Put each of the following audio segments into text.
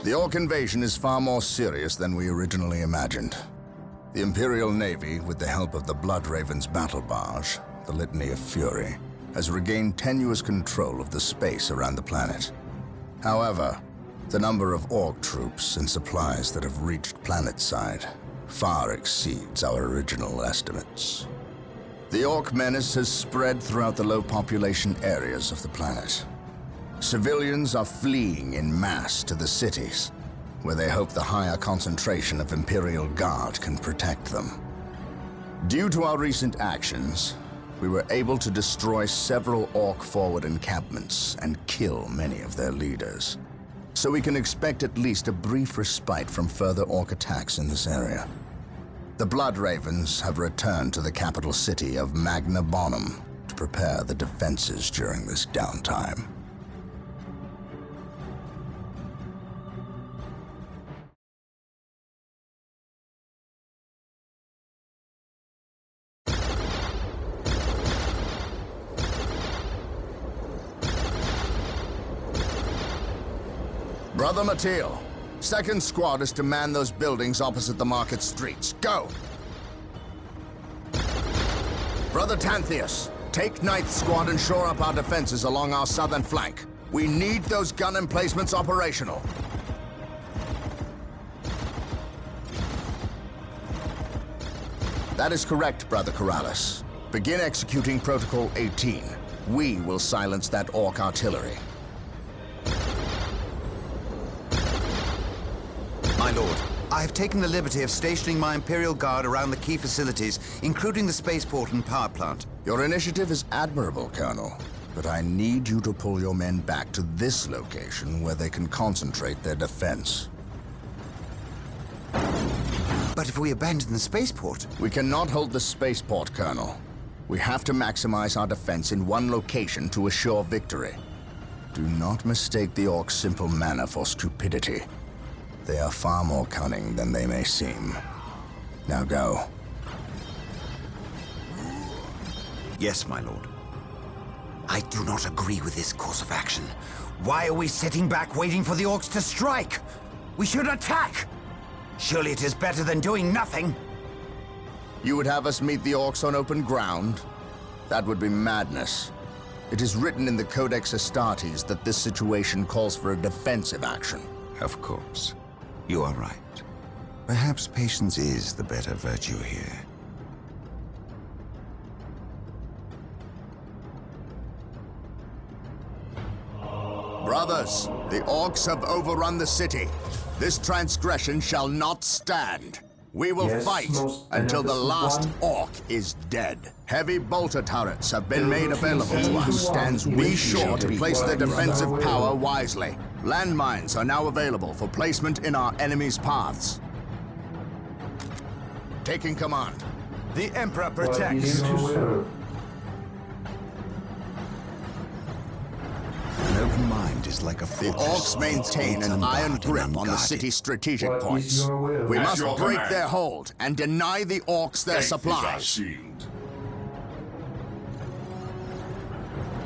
The Orc invasion is far more serious than we originally imagined. The Imperial Navy, with the help of the Blood Raven's battle barge, the Litany of Fury, has regained tenuous control of the space around the planet. However, the number of Orc troops and supplies that have reached planetside far exceeds our original estimates. The Orc menace has spread throughout the low-population areas of the planet. Civilians are fleeing in mass to the cities, where they hope the higher concentration of Imperial Guard can protect them. Due to our recent actions, we were able to destroy several Orc forward encampments and kill many of their leaders. So we can expect at least a brief respite from further Orc attacks in this area. The Blood Ravens have returned to the capital city of Magna Bonum to prepare the defenses during this downtime. Brother Mateel, second squad is to man those buildings opposite the market streets. Go! Brother Tantheus, take ninth squad and shore up our defenses along our southern flank. We need those gun emplacements operational. That is correct, Brother Corrales. Begin executing Protocol 18. We will silence that Orc artillery. My lord, I have taken the liberty of stationing my Imperial Guard around the key facilities, including the spaceport and power plant. Your initiative is admirable, Colonel, but I need you to pull your men back to this location where they can concentrate their defense. But if we abandon the spaceport... We cannot hold the spaceport, Colonel. We have to maximize our defense in one location to assure victory. Do not mistake the Orcs' simple manner for stupidity. They are far more cunning than they may seem. Now go. Yes, my lord. I do not agree with this course of action. Why are we sitting back waiting for the Orcs to strike? We should attack! Surely it is better than doing nothing. You would have us meet the Orcs on open ground? That would be madness. It is written in the Codex Astartes that this situation calls for a defensive action. Of course. You are right. Perhaps patience is the better virtue here. Brothers, the Orcs have overrun the city. This transgression shall not stand. We will fight until the last Orc is dead. Heavy bolter turrets have been made available to us. Be sure to place their defensive power wisely. Landmines are now available for placement in our enemies' paths. Taking command. The Emperor protects. An open mind is like a fortress. The Orcs maintain an iron grip on the city's strategic points. We must break their hold and deny the Orcs their supplies.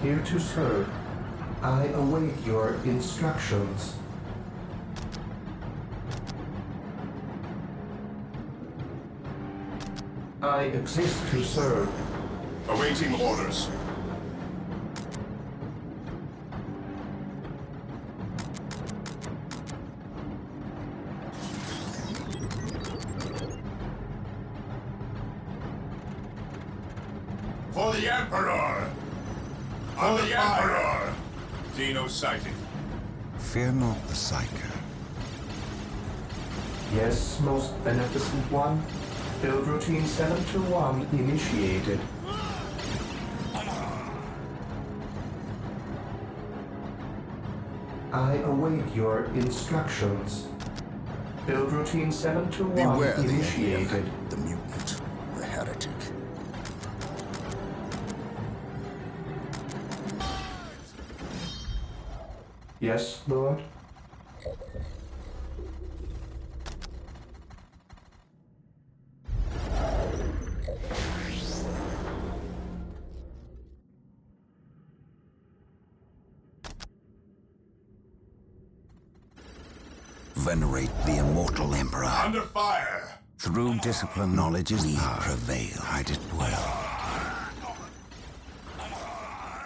Here to serve. I await your instructions. I exist to serve. Awaiting orders. For the Emperor! For the Emperor! Xeno sighted. Fear not the Psyker. Yes, most beneficent one. Build routine 721 initiated. I await your instructions. Build routine 721 Beware initiated. the mutant, the heretic. Yes, Lord? Venerate the immortal Emperor. Under fire! Through discipline, knowledge is power. Prevail. Hide it well.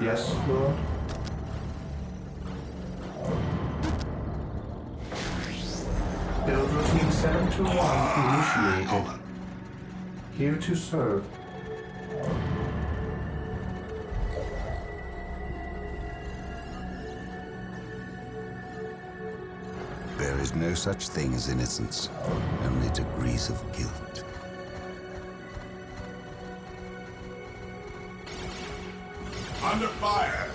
Yes, Lord. Build routine 721 initiated. Here to serve. There is no such thing as innocence, only degrees of guilt. Under fire!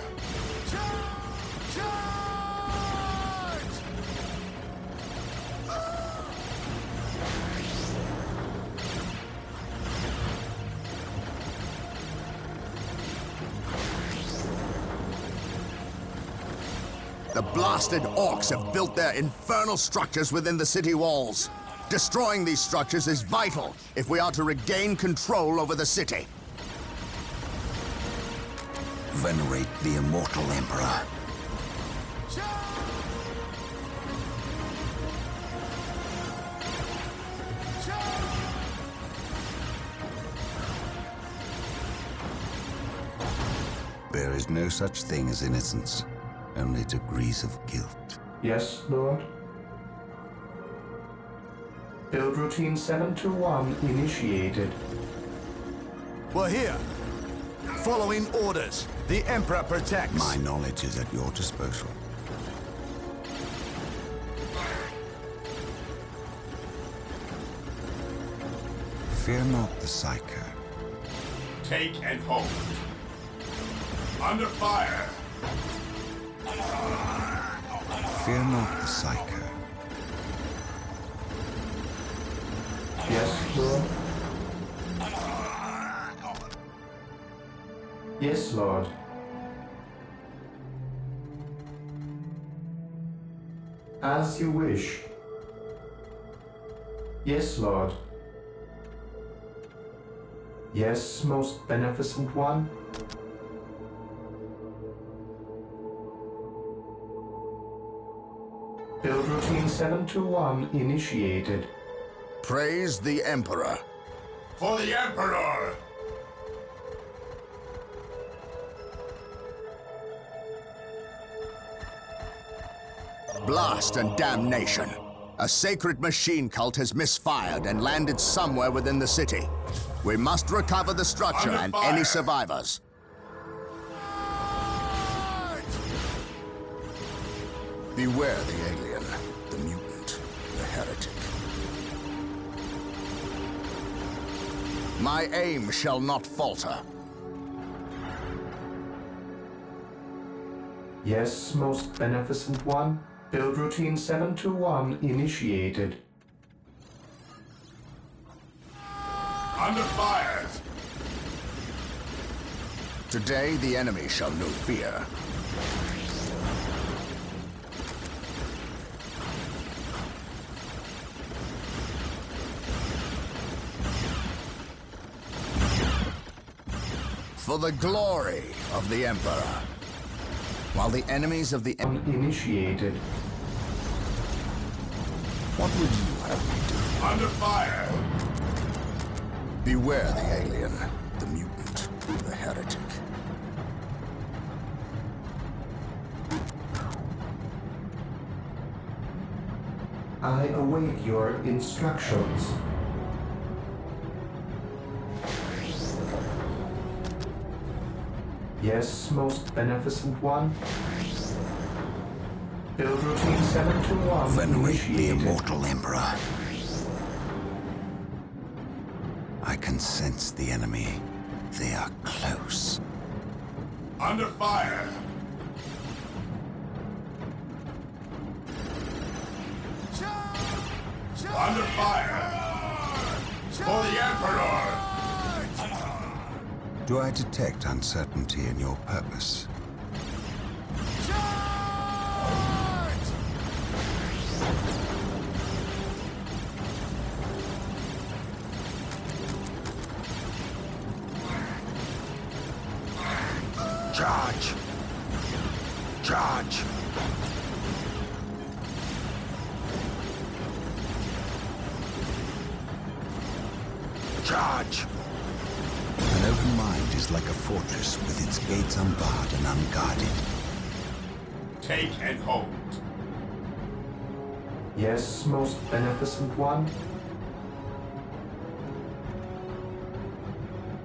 The blasted orcs have built their infernal structures within the city walls. Destroying these structures is vital if we are to regain control over the city. Venerate the immortal Emperor. There is no such thing as innocence, only degrees of guilt. Yes, Lord. Build routine 721 initiated. We're here. Following orders. The Emperor protects. My knowledge is at your disposal. Fear not the Psycho. Take and hold. Under fire! Fear not the Psycho. Yes, Lord. Yes, Lord. As you wish. Yes, Lord. Yes, most beneficent one. Build routine 721 initiated. Praise the Emperor. For the Emperor! Blast and damnation. A sacred machine cult has misfired and landed somewhere within the city. We must recover the structure Under and fire. any survivors. Beware the alien, the mutant, the heretic. My aim shall not falter. Yes, most beneficent one. Build routine 721 initiated. Under fire! Today the enemy shall know fear. For the glory of the Emperor. While the enemies of the Initiated. What would you have me do? Under fire! Beware the alien, the mutant, the heretic. I await your instructions. Yes, most beneficent one. Build routine 721 Venerate the initiated. immortal Emperor. I can sense the enemy. They are close. Under fire! Under fire! For the Emperor! Do I detect uncertainty in your purpose? Charge! Charge! is like a fortress with its gates unbarred and unguarded. Take and hold. Yes, most beneficent one.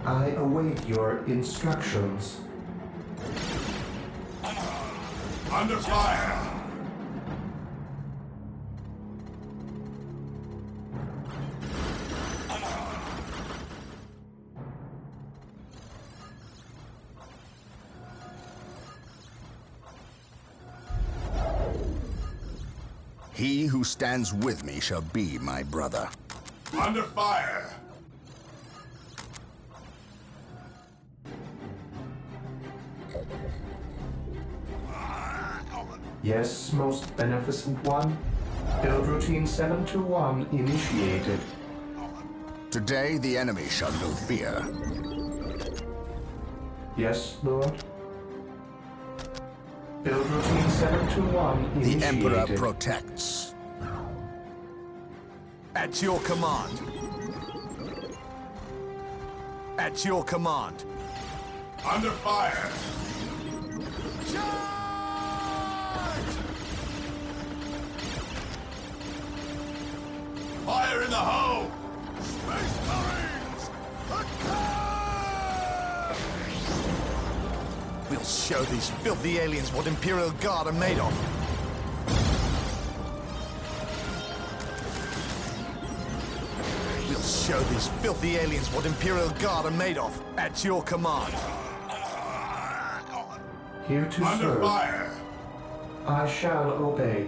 I await your instructions. Under fire! He who stands with me shall be my brother. Under fire! Yes, most beneficent one. Build routine 721 initiated. Today the enemy shall know fear. Yes, Lord. Build routine 721 initiated. The Emperor protects. At your command. At your command. Under fire! Fire in the hole! Space Marines! Attack! We'll show these filthy aliens what Imperial Guard are made of. We'll show these filthy aliens what Imperial Guard are made of. At your command. Here to Under serve. fire! I shall obey.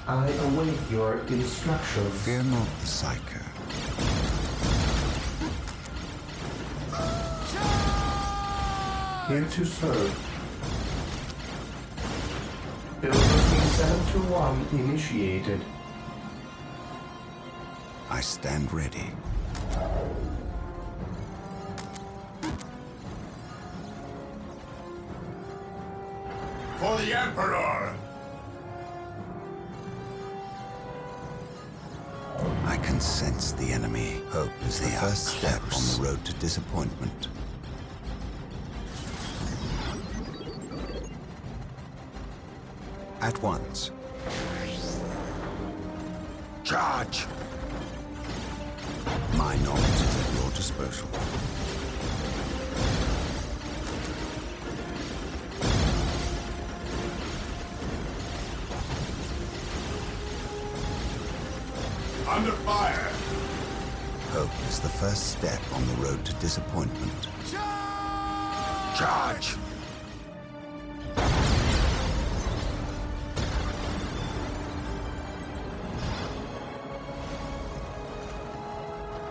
I await your instructions. Fear not the Psycho. Here to serve. Build routine 721 initiated. I stand ready. For the Emperor! I can sense the enemy. Hope is the first step on the road to disappointment. At once. Charge! My knowledge is at your disposal. Under fire! Hope is the first step on the road to disappointment. Charge!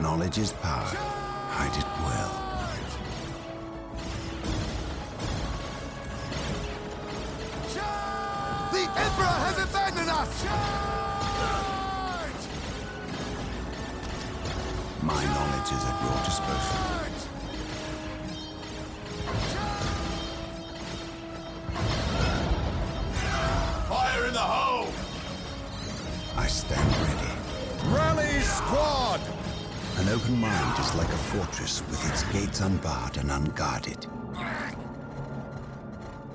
Knowledge is power. Hide it well. The Emperor has abandoned us! My knowledge is at your disposal. Fire in the hole! I stand ready. Rally squad! An open mind is like a fortress with its gates unbarred and unguarded.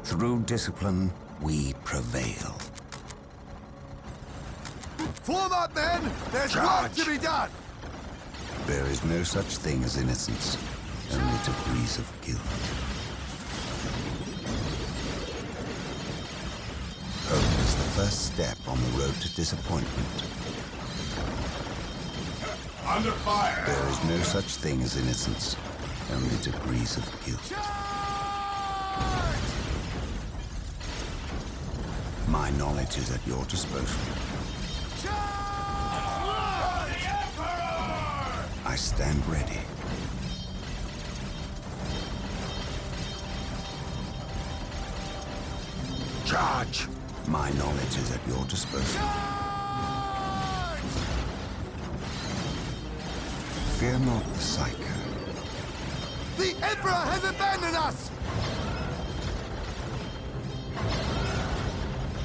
Through discipline, we prevail. Form up, men! There's Charge! work to be done! There is no such thing as innocence, only degrees of guilt. Hope is the first step on the road to disappointment. Under fire! There is no such thing as innocence, only degrees of guilt. My knowledge is at your disposal. I stand ready. Charge! My knowledge is at your disposal. Fear not the Psycho. The Emperor has abandoned us!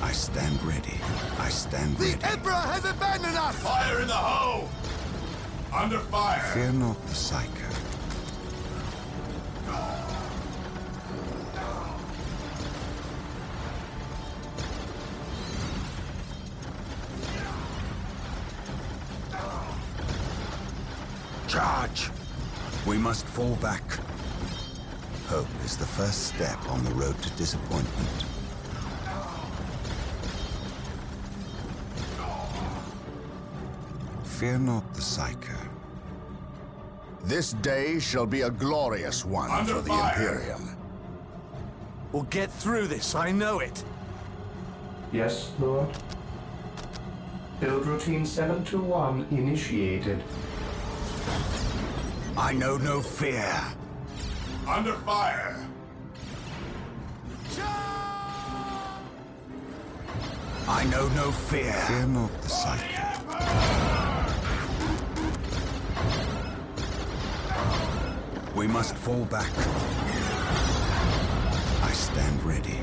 I I stand ready. I stand ready. The Emperor has abandoned us! Fire in the hoe! Under fire! Fear not the Psycho. Charge! We must fall back. Hope is the first step on the road to disappointment. Fear not the Psycho. This day shall be a glorious one Under for the fire. Imperium. We'll get through this, I know it. Yes, Lord. Build routine 721 initiated. I know no fear. Under fire! I know no fear. Fear not the Psycho. We must fall back. I stand ready.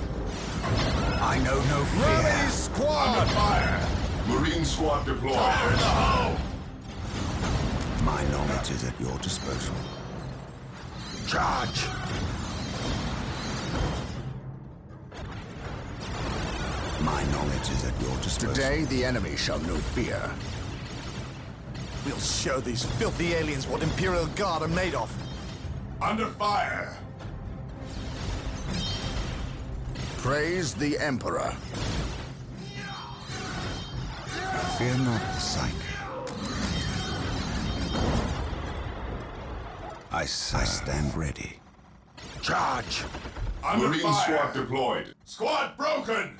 I know no fear. Rally squad! Under fire! Marine squad deployed. Fire in the hoe! My knowledge is at your disposal. Charge! My knowledge is at your disposal. Today, the enemy shall know fear. We'll show these filthy aliens what Imperial Guard are made of. Under fire! Praise the Emperor. Fear not the Psycho. I stand ready. Charge! Under Marine fire. Squad deployed. Squad broken!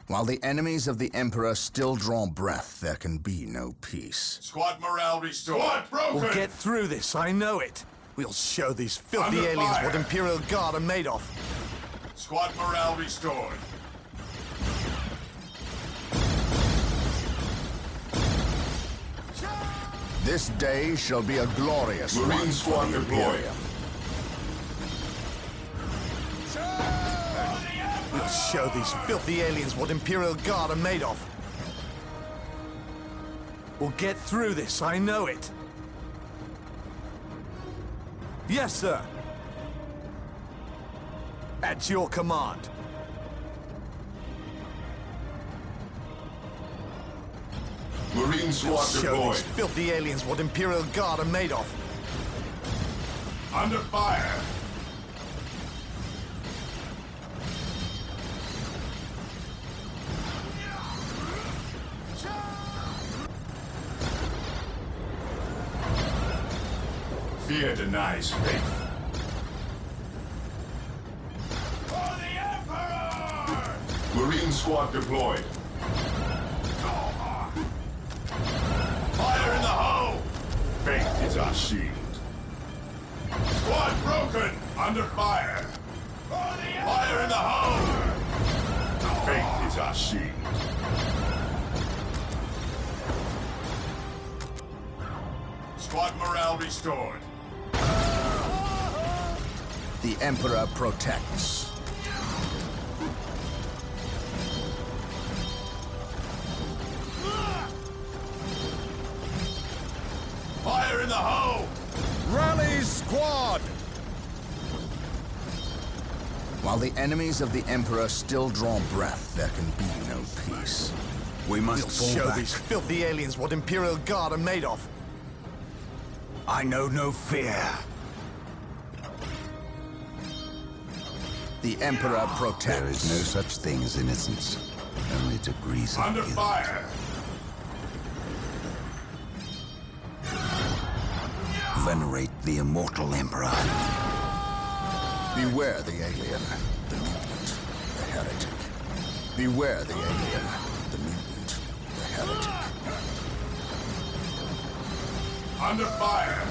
While the enemies of the Emperor still draw breath, there can be no peace. Squad morale restored. Squad broken! We'll get through this, I know it. We'll show these filthy Under aliens fire. what Imperial Guard are made of. Squad morale restored. This day shall be a glorious Marine one squad for the deployed. Imperium. We'll show these filthy aliens what Imperial Guard are made of. We'll get through this, I know it. Yes, sir. At your command. Marine squad Show deployed. these filthy aliens what Imperial Guard are made of. Under fire! Fear denies faith. For the Emperor! Marine squad deployed. Fire in the hoe! Faith is our shield. Squad broken! Under fire! Fire in the hoe! Faith is our shield. Squad morale restored. The Emperor protects. Fire in the hoe! Rally squad! While the enemies of the Emperor still draw breath, there can be no peace. We must We'll fall show back. these filthy aliens what Imperial Guard are made of. I know no fear. The Emperor protects. There is no such thing as innocence, only degrees of Under guilt. fire! Venerate the immortal Emperor. Beware the alien, the mutant, the heretic. Beware the alien, the mutant, the heretic. Under fire!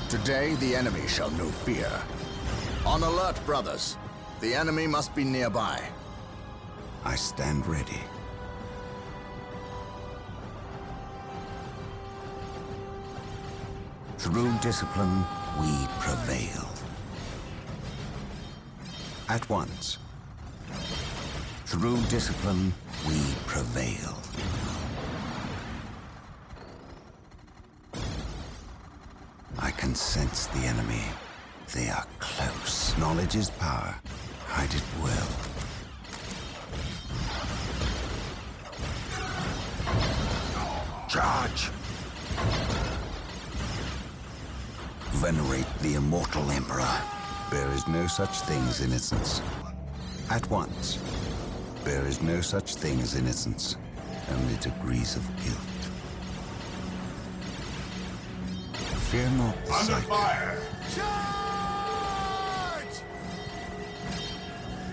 Today, the enemy shall know fear. On alert, brothers. The enemy must be nearby. I stand ready. Through discipline, we prevail. At once. Through discipline, we prevail. I can sense the enemy. They are close. Knowledge is power. Hide it well. Charge! Venerate the immortal Emperor. There is no such thing as innocence. At once. There is no such thing as innocence. Only degrees of guilt. Fear not the Under sight. fire! Charge!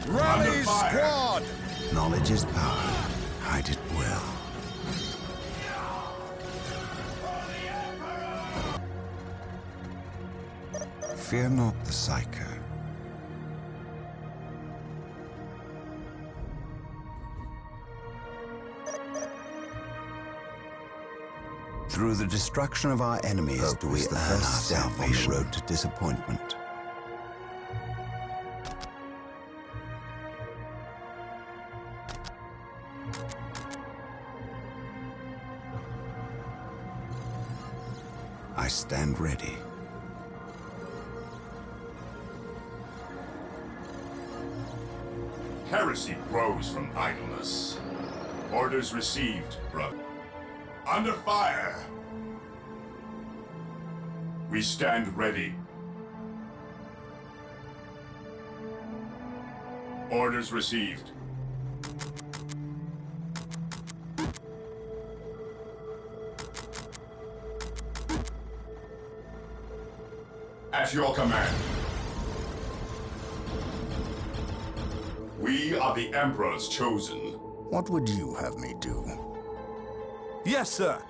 Under Rally fire! squad! Knowledge is power. Hide it well. Fear not the Psycho. Through the destruction of our enemies do we earn our salvation on the road to disappointment. I stand ready. Heresy grows from idleness. Orders received, brother. Under fire! We stand ready. Orders received. At your command. We are the Emperor's chosen. What would you have me do? Yes, sir.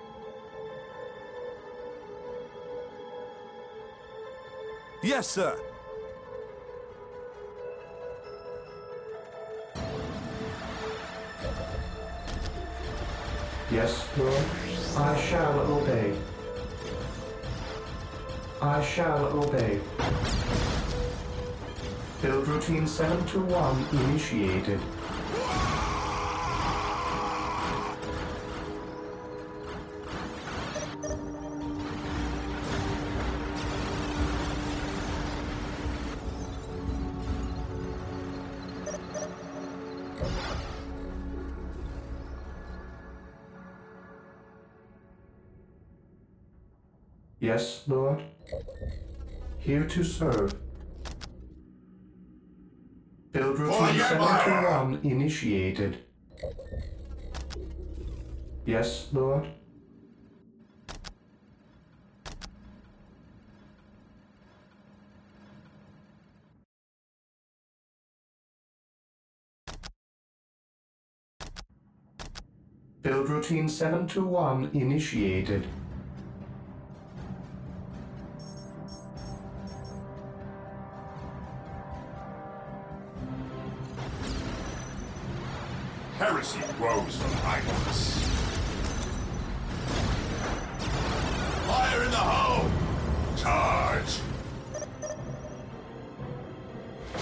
Yes, sir. Yes, Lord. I shall obey. I shall obey. Build routine 721 initiated. Yes, Lord. Here to serve. Build routine 721 initiated. Yes, Lord. Build routine 721 initiated. Heresy grows from idleness. Fire in the hole! Charge!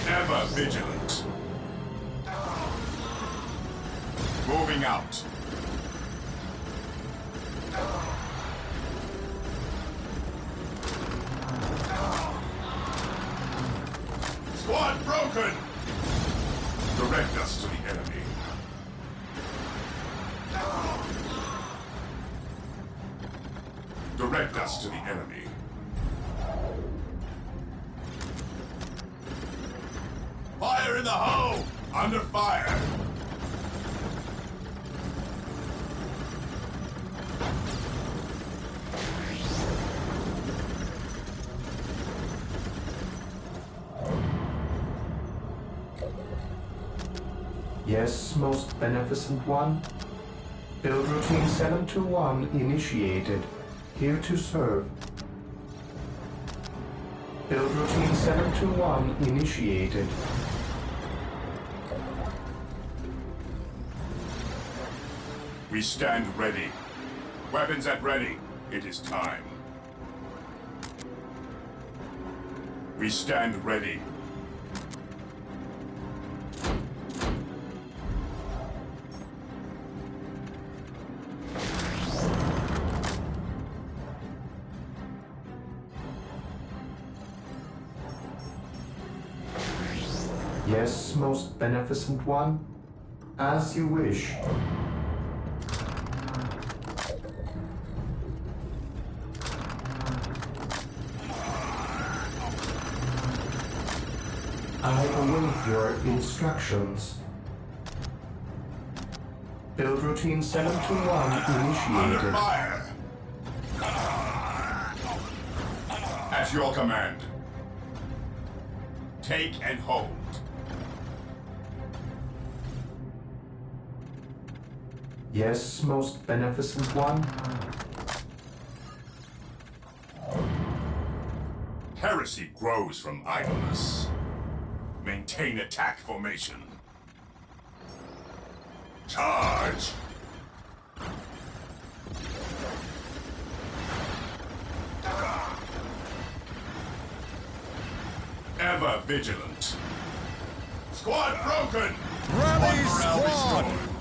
Ever vigilant. Moving out. Squad broken! Direct us to the enemy. Direct us to the enemy. Fire in the hole! Under fire! Yes, most beneficent one. Build routine 721 initiated. Here to serve. Build routine 721 initiated. We stand ready. Weapons at ready. It is time. We stand ready. Yes, most beneficent one. As you wish. I await your instructions. Build routine 721 Under initiated. fire! At your command. Take and hold. Yes, most beneficent one. Heresy grows from idleness. Maintain attack formation. Charge! Ever vigilant. Squad broken! Rally Morale squad! restored.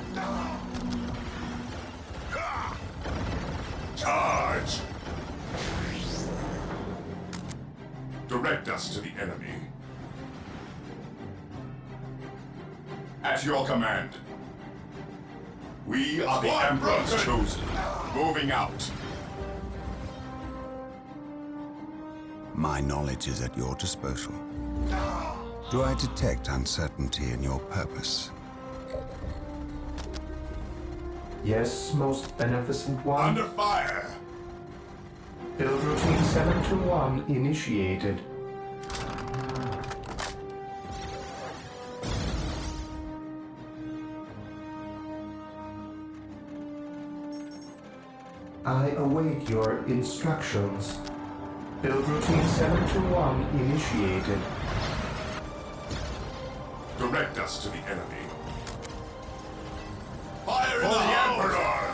Charge! Direct us to the enemy. At your command. We are the Emperor's chosen. Moving out. My knowledge is at your disposal. Do I detect uncertainty in your purpose? Yes, most beneficent one. Under fire! Build routine 721 initiated. I await your instructions. Build routine 721 initiated. Direct us to the enemy. Fire in the Emperor!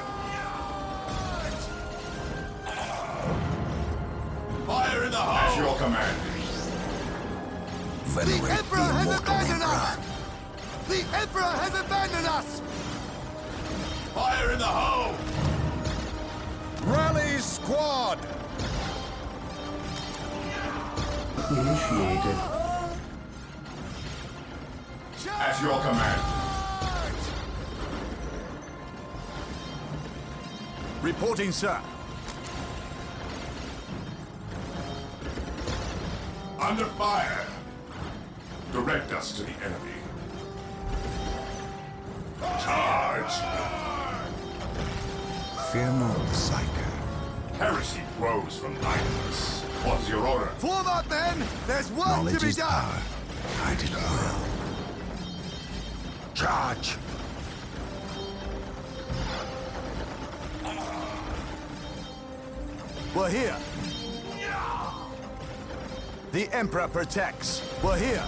Fire in the hole! At your command. Venerate The Emperor has immortal abandoned Emperor. us! The Emperor has abandoned us! Fire in the hole! Rally squad! Initiated. At your command. Reporting, sir. Under fire. Direct us to the enemy. Charge! Fear not, Psycho. Heresy grows from idleness. What's your order? Form up, men! There's work to Knowledge be is done! power. Hide it well. Charge! We're here. The Emperor protects. We're here.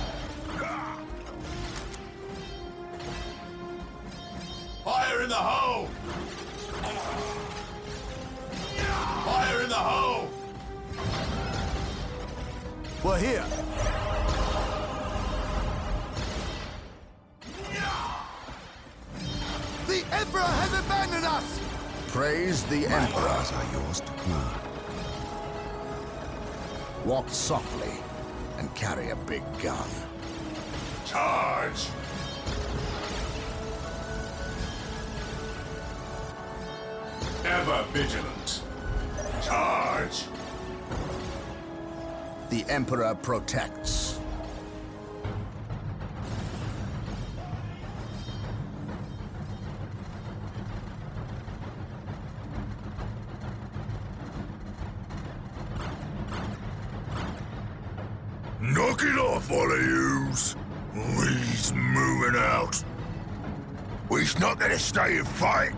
Fire in the hole! Fire in the hole! We're here. The Emperor has abandoned us! Praise the My Emperor. powers are yours to command. Walk softly and carry a big gun. Charge! Ever vigilant. Charge! The Emperor protects. Knock it off, all of yous! We's moving out. We's not gonna stay and fight.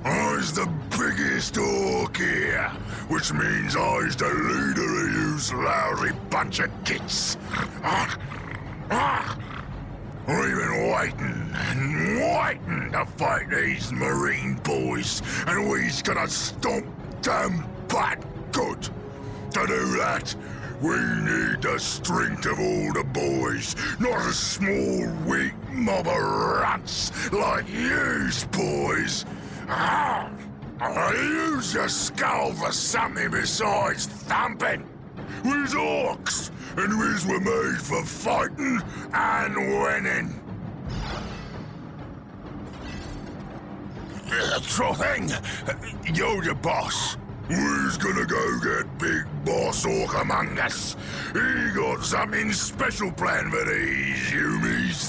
I's the biggest orc here, which means I's the leader of yous lousy bunch of gits. We've been waiting and waiting to fight these Marine boys, and we's gonna stomp them back good. To do that, we need the strength of all the boys, not a small, weak mob of runts like yous boys. Use your skull for something besides thumping. We's orcs, and we's were made for fighting and winning. Sure thing. You're the boss. We's gonna go get Big Boss Orc among us. He got something special planned for these humies.